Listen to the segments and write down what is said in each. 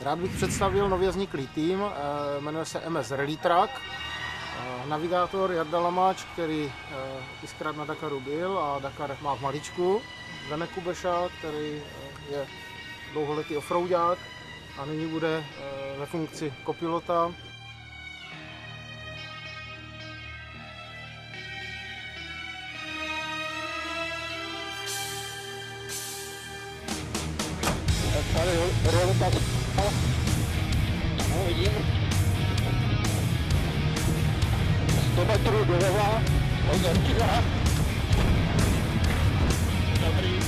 Rád bych představil nově vzniklý tým, jmenuje se MS Rally Truck. Navigátor Jarda Lamáč, který xkrát na Dakaru byl a Dakar má v maličku. Zdeněk Kubeša, který je dlouholetý offroadák a nyní bude ve funkci kopilota. Tady roleta, no vidím, 100 metrů doleva, odemčila, dobrý,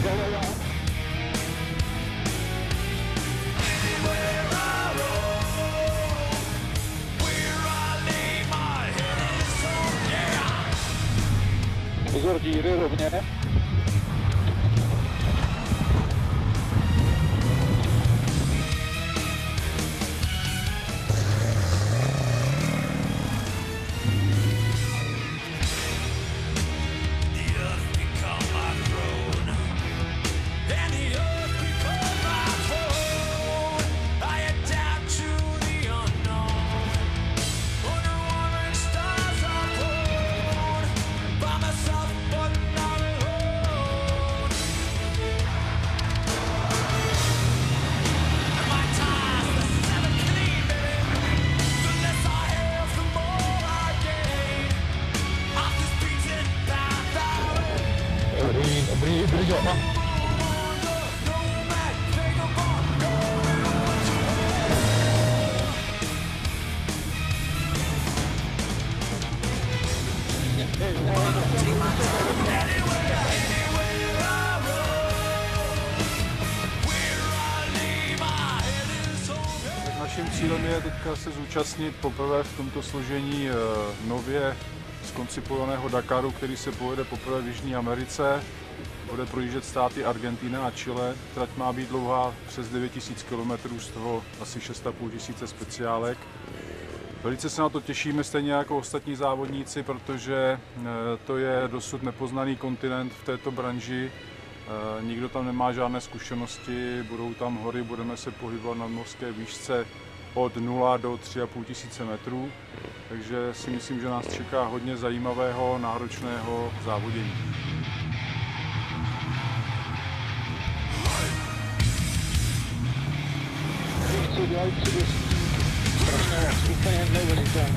doleva. Pozor, díry rovně. Dobrý, brzo. Naším cílem je teďka se zúčastnit poprvé v tomto složení nově zkoncipovaného Dakaru, který se povede poprvé v Jižní Americe. Bude projíždět státy Argentina a Chile. Trať má být dlouhá přes 9000 km, z toho asi 6500 speciálek. Velice se na to těšíme, stejně jako ostatní závodníci, protože to je dosud nepoznaný kontinent v této branži. Nikdo tam nemá žádné zkušenosti, budou tam hory, budeme se pohybovat na mořské výšce od 0 do 3500 metrů. Takže si myslím, že nás čeká hodně zajímavého, náročného závodění. Dělají strašně úplně neuvěřitelné.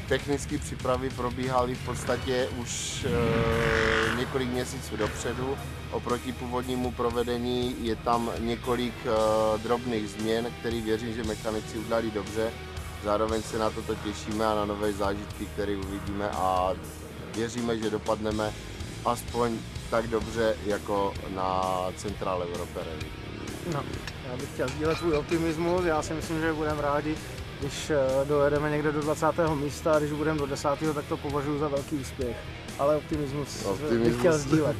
Technické přípravy probíhaly v podstatě už několik měsíců dopředu. Oproti původnímu provedení je tam několik drobných změn, které věřím, že mechanici udělali dobře. Zároveň se na toto těšíme a na nové zážitky, které uvidíme a věříme, že dopadneme aspoň tak dobře jako na Central Europe Rally. No, já bych chtěl sdílet tvůj optimismus, já si myslím, že budeme rádi, když dojedeme někde do 20. místa a když budeme do 10. tak to považuji za velký úspěch. Ale optimismus bych chtěl sdílet.